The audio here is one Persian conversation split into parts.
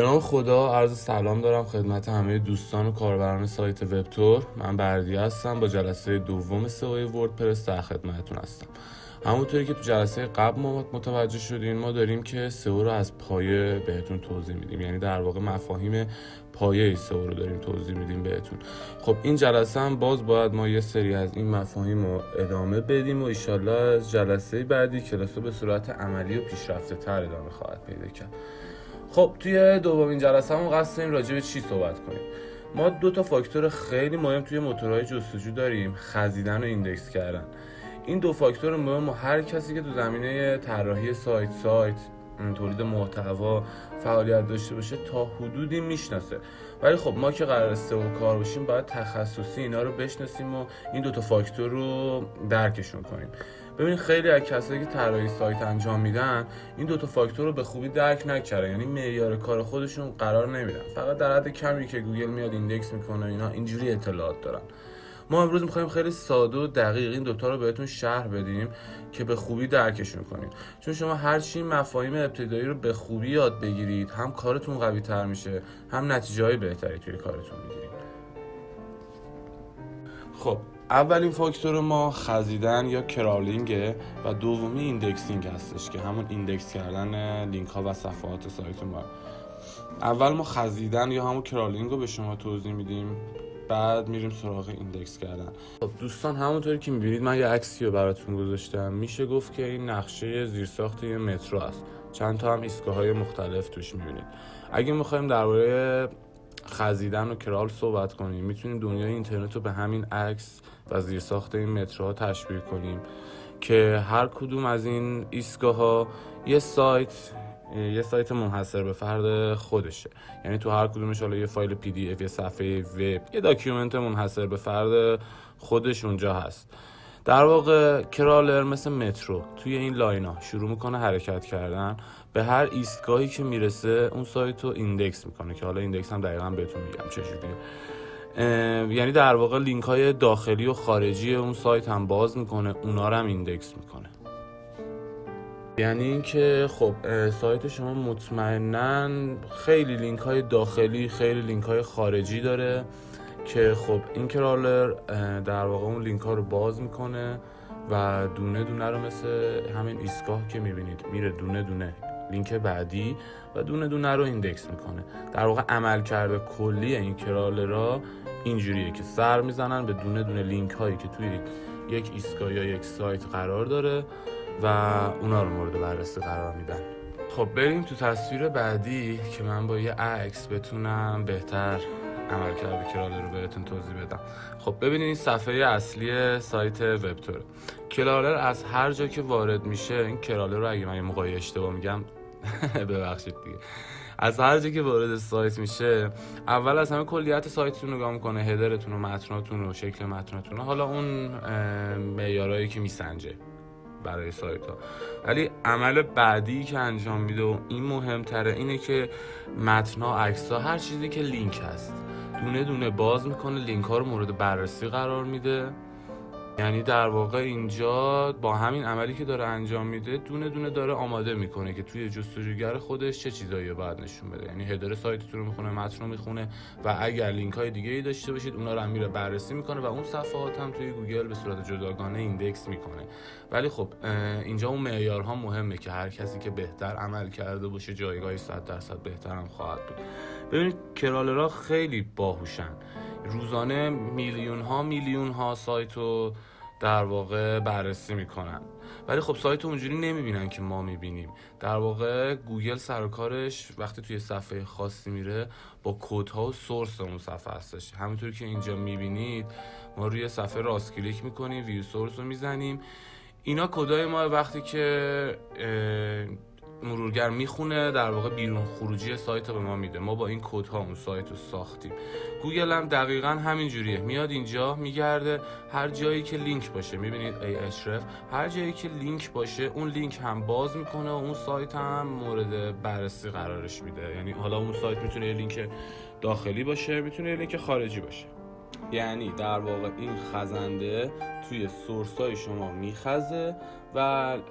به نام خدا عرض سلام دارم خدمت همه دوستان و کاربران سایت وبتور. من بردیا هستم، با جلسه دوم سئو وردپرس در خدمتتون هستم. همونطوری که تو جلسه قبل ما متوجه شدیم، ما داریم که سئو رو از پایه بهتون توضیح میدیم، یعنی در واقع مفاهیم پایه سئو رو داریم توضیح میدیم بهتون. خب این جلسه هم باز باید ما یه سری از این مفاهیم رو ادامه بدیم و ایشالله از جلسه بعدی کلاس رو به صورت عملی و پیشرفته تر ادامه خواهد پیدا کرد. خب توی دومین جلسه همون قصد داریم راجع به چی صحبت کنیم. ما 2 فاکتور خیلی مهم توی موتورهای جستجو داریم: خزیدن و ایندکس کردن. این 2 فاکتور مهم و هر کسی که تو زمینه طراحی سایت تولید محتوا فعالیت داشته باشه تا حدودی میشناسه. ولی خب ما که قرار سئو کار باشیم باید تخصصی اینا رو بشناسیم و این 2 فاکتور رو درکشون کنیم. ببینید خیلی از کسایی که طراحی سایت انجام میدن این 2 فاکتور رو به خوبی درک نکردن، یعنی معیار کار خودشون قرار نمیدن، فقط در حد کمی که گوگل میاد ایندکس میکنه اینا اینجوری اطلاعات دارن. ما امروز میخوایم خیلی ساده و دقیق این 2 رو بهتون شرح بدیم که به خوبی درکشون کنید، چون شما هرچی مفاهیم ابتدایی رو به خوبی یاد بگیرید هم کارتون قوی تر میشه، هم نتیجه های بهتری توی کارتون میگیرید. خب اولین فاکتور ما خزیدن یا کرالینگه و دومی ایندکسینگ هستش که همون ایندکس کردن لینک ها و صفحات سایت ما. اول ما خزیدن یا همون کرالینگ رو به شما توضیح میدیم، بعد میریم سراغ ایندکس کردن. خب دوستان همونطوری که میبینید من یه عکسی رو براتون گذاشتم. میشه گفت که این نقشه زیرساخت یه مترو است، چند تا هم ایستگاه‌های مختلف توش میبینید. اگه میخوایم درباره خزیدن و کرال صحبت کنیم میتونیم دنیای اینترنت رو به همین عکس و زیرساخت این متروها تشبیه کنیم که هر کدوم از این ایستگاه‌ها یه سایت منحصر به فرد خودشه، یعنی تو هر کدومش حالا یه فایل پی دی اف، یه صفحه وب، یه داکیومنت منحصر به فرد خودش اونجا هست. در واقع کرالر مثل مترو توی این لاینا شروع میکنه حرکت کردن، به هر ایستگاهی که میرسه اون سایت رو ایندکس میکنه که حالا ایندکس هم دقیقاً بهتون میگم چجوریه. یعنی در واقع لینک های داخلی و خارجی اون سایت هم باز میکنه، اونا رو هم ایندکس میکنه. یعنی اینکه خب سایت شما مطمئناً خیلی لینک های داخلی خیلی لینک های خارجی داره که خب این کرالر در واقع اون لینک ها رو باز میکنه و دونه دونه رو مثل همین ایستگاه که میبینید میره دونه دونه لینک بعدی و دونه دونه رو ایندکس میکنه. در واقع عملکرد کلی این کرالرها اینجوریه که سر میزنن به دونه دونه لینک هایی که توی یک ایستگاه یا یک سایت قرار داره و اونا رو مورد بررسی قرار میدن. خب بریم تو تصویر بعدی که من با یه عکس بتونم بهتر عملکرد کرالر رو بهتون توضیح بدم. خب ببینید این صفحه اصلی سایت وبتور. کرالر از هر جا که وارد میشه، این کرالر رو اگه من یه موقعی اشتباه میگم ببخشید دیگه، از هر جا که وارد سایت میشه اول از همه کلیت سایتتون رو نگاه میکنه، هدرتون و متناتون و شکل متناتون، حالا اون معیارایی که میسنجه برای سایت ها. ولی عمل بعدی که انجام میده و این مهمتره اینه که متن‌ها، عکس‌ها، هر چیزی که لینک هست دونه دونه باز میکنه، لینک ها رو مورد بررسی قرار میده. یعنی در واقع اینجا با همین عملی که داره انجام میده دونه دونه داره آماده میکنه که توی جستجوگر خودش چه چیزایی رو باید نشون بده. یعنی هدر سایتتون رو میخونه، متن رو میخونه و اگر لینک های دیگه ای داشته باشید اونا رو هم میره بررسی میکنه و اون صفحات هم توی گوگل به صورت جداگانه ایندکس میکنه. ولی خب اینجا اون معیارها مهمه که هر کسی که بهتر عمل کرده باشه جایگاهی 100% بهتر هم خواهد بود. ببینید کرالرها خیلی باهوشن، روزانه میلیون ها سایت رو در واقع بررسی میکنن، ولی خب سایت رو اونجوری نمیبینن که ما میبینیم. در واقع گوگل سر و کارش وقتی توی صفحه خاصی میره با کدها و سورس اون صفحه هستش. همونطور که اینجا میبینید ما روی صفحه راست کلیک میکنیم، ویو سورس رو میزنیم، اینا کدای ما وقتی که مرورگر میخونه در واقع بیرون خروجی سایت رو به ما میده. ما با این کدها اون سایت رو ساختیم. گوگل هم دقیقاً همین جوریه، میاد اینجا میگرده هر جایی که لینک باشه، میبینید Ahref، هر جایی که لینک باشه اون لینک هم باز میکنه و اون سایت هم مورد بررسی قرارش میده. یعنی حالا اون سایت میتونه یه لینک داخلی باشه، میتونه یه لینک خارجی باشه. یعنی در واقع این خزنده توی سورسای شما میخزه و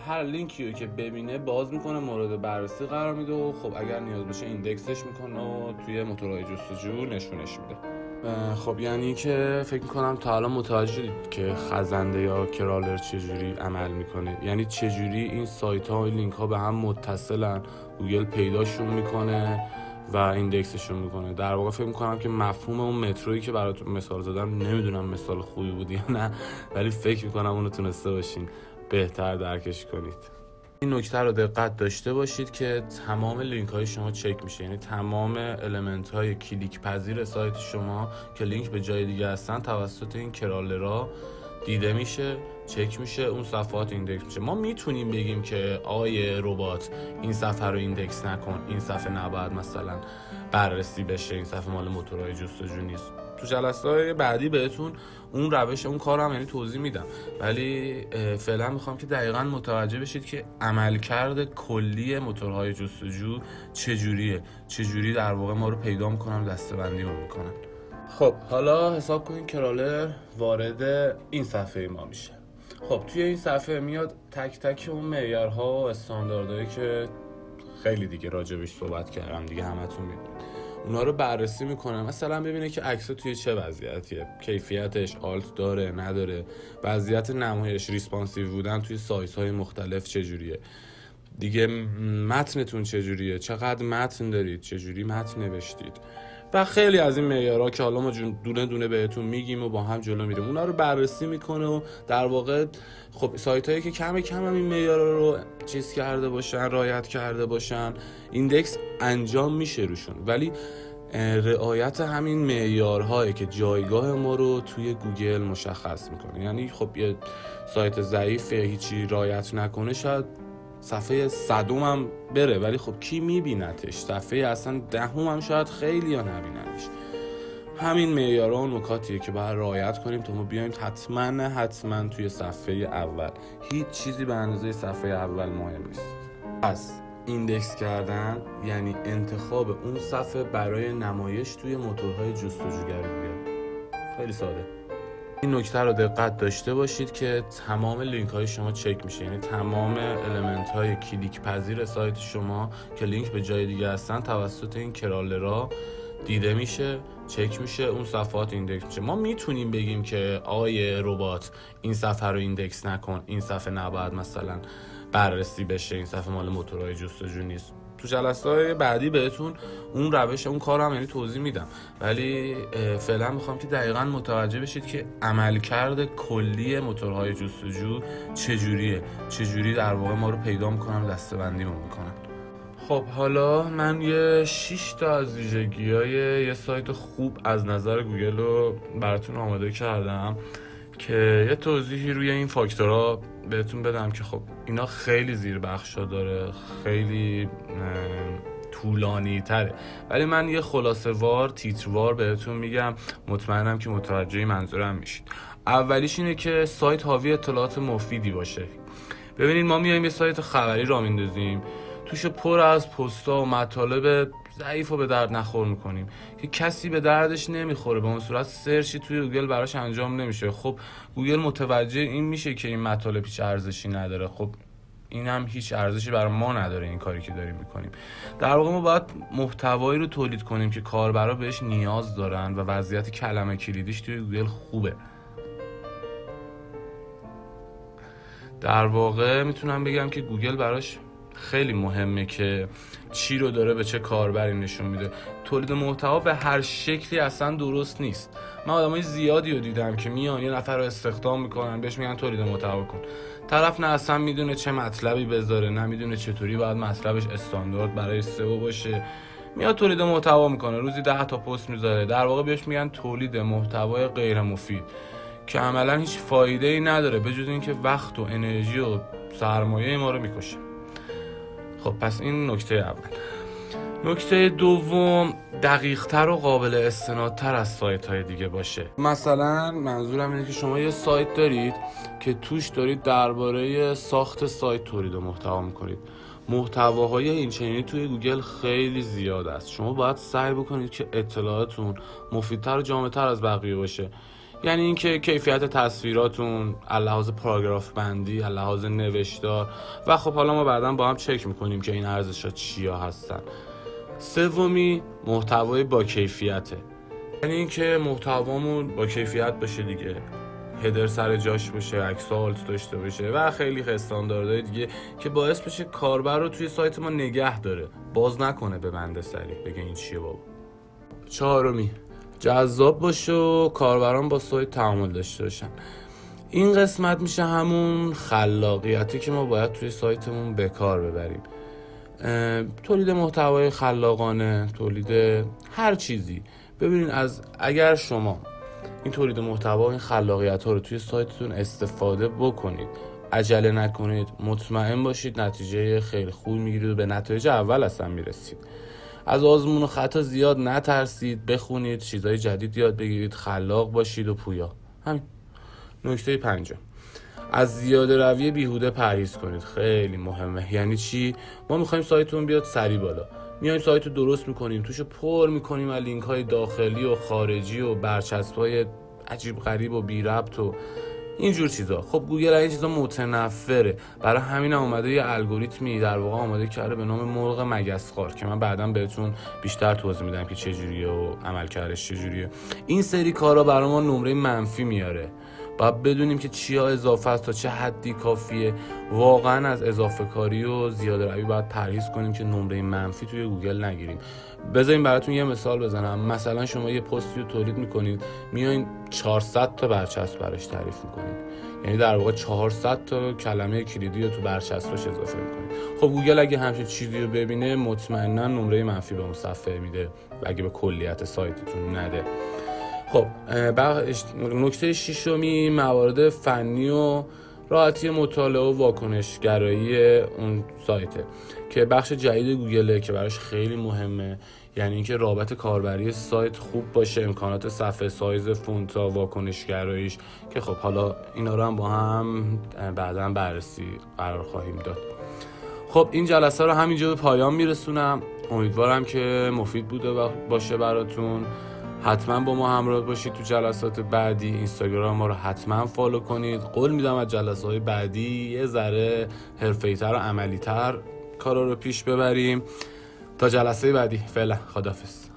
هر لینکی رو که ببینه باز میکنه، مورد بررسی قرار میده و خب اگر نیاز بشه ایندکسش میکنه و توی موتورهای جستجو نشونش میده. خب یعنی که فکر میکنم تا الان متوجه شدید که خزنده یا کرالر چجوری عمل میکنه، یعنی چجوری این سایت ها و لینک ها به هم متصلن، گوگل پیداشون میکنه و ایندکسشون میکنه. در واقع فکر میکنم که مفهوم اون مترویی که براتون مثال زدم، نمیدونم مثال خوبی بود یا نه، ولی فکر میکنم اونو تونسته باشین بهتر درکش کنید. این نکته رو دقت داشته باشید که تمام لینک های شما چک میشه، یعنی تمام المنت های کلیک پذیر سایت شما که لینک به جای دیگه هستن توسط این کرالرها دیده میشه، چک میشه، اون صفحات ایندکس میشه. ما میتونیم بگیم که آیه ربات این صفحه رو ایندکس نکن، این صفحه نباید مثلا بررسی بشه، این صفحه مال موتورهای جستجو نیست. تو جلسه‌های بعدی بهتون اون روش اون کارم یعنی توضیح میدم، ولی فعلا میخوام که دقیقاً متوجه بشید که عملکرد کلی موتورهای جستجو چجوری در واقع ما رو پیدا میکنن و دسته‌بندیمون میکنن. خب حالا حساب کنین کرالر وارد این صفحه ما میشه. خب توی این صفحه میاد تک تک اون معیارها و استانداردهایی که خیلی دیگه راجبش صحبت کردم دیگه، همتون میدونید، اونا رو بررسی میکنه. مثلا ببینه که عکس توی چه وضعیتیه، کیفیتش آلت داره نداره، وضعیت نمایش ریسپانسیو بودن توی سایت های مختلف چجوریه، دیگه متنتون چجوریه، چقدر متن دارید، چجوری متن نوشتید و خیلی از این معیارها که حالا ما دونه دونه بهتون میگیم و با هم جلو میریم. اونا رو بررسی میکنه و در واقع خب سایت هایی که کم کم هم این معیارها رو چیز کرده باشن، رعایت کرده باشن، ایندکس انجام میشه روشون، ولی رعایت همین معیارهایی که جایگاه ما رو توی گوگل مشخص میکنه. یعنی خب یه سایت ضعیف هیچی رعایت نکنه شاید صفحه 100 هم بره، ولی خب کی میبینتش؟ صفحه اصلا 10 هم شاید خیلی ها نبیننش. همین معیارها و نکاتیه که باید رعایت کنیم تا ما بیایم حتما توی صفحه اول. هیچ چیزی به اندازه صفحه اول مهم نیست. پس ایندکس کردن یعنی انتخاب اون صفحه برای نمایش توی موتورهای جستجوگری گوگل. خیلی ساده. این نکته رو دقت داشته باشید که تمام لینک های شما چک میشه، یعنی تمام المنت های کلیک پذیر سایت شما که لینک به جای دیگه هستن توسط این کرالرها دیده میشه، چک میشه، اون صفحات ایندکس میشه. ما میتونیم بگیم که آیه ربات این صفحه رو ایندکس نکن، این صفحه نباید مثلا بررسی بشه، این صفحه مال موتورهای جستجو نیست. تو جلسه‌های بعدی بهتون اون روش اون کارم یعنی توضیح میدم، ولی فعلا میخوام که دقیقاً متوجه بشید که عملکرد کلی موتورهای جستجو چجوری در واقع ما رو پیدا میکنن و دسته‌بندیمون میکنن. خب حالا من یه 6 تا از ویژگی‌های یه سایت خوب از نظر گوگل رو براتون آماده کردم که یه توضیحی روی این فاکتورها بهتون بدم که خب اینا خیلی زیربخشا داره، خیلی طولانی تره، ولی من یه خلاصه وار تیتروار بهتون میگم، مطمئنم که متوجه منظورم میشید. اولیش اینه که سایت حاوی اطلاعات مفیدی باشه. ببینید ما میایم یه سایت خبری را میندازیم، توش پر از پست‌ها و مطالب ضعیف و به درد نخور میکنیم که کسی به دردش نمیخوره، به اون صورت سرچی توی گوگل براش انجام نمیشه. خب گوگل متوجه این میشه که این مطالب هیچ ارزشی نداره، خب این هم هیچ ارزشی برای ما نداره این کاری که داریم میکنیم. در واقع ما باید محتوایی رو تولید کنیم که کاربرا بهش نیاز دارن و وضعیت کلمه کلیدیش توی گوگل خوبه. در واقع میتونم بگم که گوگل براش خیلی مهمه که چی رو داره به چه کاربری نشون میده. تولید محتوا به هر شکلی اصلا درست نیست. من آدمای زیادی رو دیدم که میان یه نفر رو استخدام میکنن، بهش میگن تولید محتوا کن، طرف نه اصلا میدونه چه مطلبی بذاره، نه میدونه چطوری باید مطلبش استاندارد برای سئو باشه، میاد تولید محتوا میکنه، روزی 10 تا پست میذاره. در واقع بهش میگن تولید محتوای غیر مفید که عملا هیچ فایده‌ای نداره به جز اینکه وقت و انرژی و سرمایه ما رو میکشه. خب پس این نکته اول. نکته دوم، دقیق‌تر و قابل استنادتر از سایت‌های دیگه باشه. مثلا منظورم اینه که شما یه سایت دارید که توش دارید درباره ساخت سایت تولید محتوا می‌کنید. محتواهای این چنینی توی گوگل خیلی زیاد است. شما باید سعی بکنید که اطلاعاتون مفیدتر و جامع‌تر از بقیه باشه. یعنی اینکه کیفیت تصویراتون، لحاظ پاراگراف بندی، لحاظ نوشتار، و خب حالا ما بعداً با هم چک میکنیم که این ارزش‌ها چیا هستن. سومی، محتوای با کیفیته. یعنی اینکه محتوامون با کیفیت باشه دیگه، هدر سر جاش باشه، عکس آلت داشته باشه و خیلی استانداردهای دیگه که باعث بشه کاربر رو توی سایت ما نگه داره، باز نکنه به بنده سری بگه این چیه بابا. چهارمی، جذاب باشه و کاربران با سایت تعامل داشته باشن. این قسمت میشه همون خلاقیتی که ما باید توی سایتمون به کار ببریم. تولید محتوای خلاقانه، تولید هر چیزی. ببینید اگر شما این تولید محتوا، این خلاقیت ها رو توی سایتتون استفاده بکنید، عجله نکنید، مطمئن باشید نتیجه خیلی خوب میگیرید و به نتایج اول اصلا میرسید. از آزمون و خطا زیاد نترسید، بخونید، چیزای جدید یاد بگیرید، خلاق باشید و پویا. همین. نکته 5، از زیاده روی بیهوده پرهیز کنید. خیلی مهمه. یعنی چی؟ ما میخوایم سایتمون بیاد سری بالا، میایم سایت رو درست میکنیم، توشو پر میکنیم از لینک های داخلی و خارجی و برچسب‌های عجیب غریب و بی ربط و اینجور چیزا. خب گوگل از این چیزا متنفره، برای همین اومده یه الگوریتمی در واقع آماده کرده به نام مرغ مگسخوار که من بعداً بهتون بیشتر توضیح میدم که چه جوریه و عملکردش چجوریه. این سری کارا برای ما نمره منفی میاره. باید بدونیم که چیا اضافه است، تا چه حدی کافیه. واقعا از اضافه کاری و زیاده روی باید پرهیز کنیم که نمره منفی توی گوگل نگیریم. بذاریم براتون یه مثال بزنم. مثلا شما یه پستی رو تولید میکنید، میایین 400 تا برچسب براش تعریف میکنید، یعنی در واقع 400 تا کلمه کلیدی رو تو برچسبش اضافه میکنید. خب گوگل اگه همچین چیزی رو ببینه مطمئنا نمره منفی به اون صفحه میده و اگه به کلیت سایتتون نده. خب نکته 6، موارد فنی و راحتی مطالعه و واکنش گرایی اون سایته که بخش جدید گوگله که براش خیلی مهمه. یعنی اینکه رابط کاربری سایت خوب باشه، امکانات صفحه، سایز فونتا، واکنش گراییش، که خب حالا اینا رو هم با هم بعداً بررسی قرار خواهیم داد. خب این جلسه رو همینجا به پایان میرسونم. امیدوارم که مفید بوده باشه براتون. حتما با ما همراه باشید تو جلسات بعدی. اینستاگرام ما رو حتما فالو کنید. قول میدم از جلسات بعدی یه ذره حرفه‌ای‌تر و عملی‌تر کارا رو پیش ببریم. تا جلسه بعدی، فعلا خداحافظ.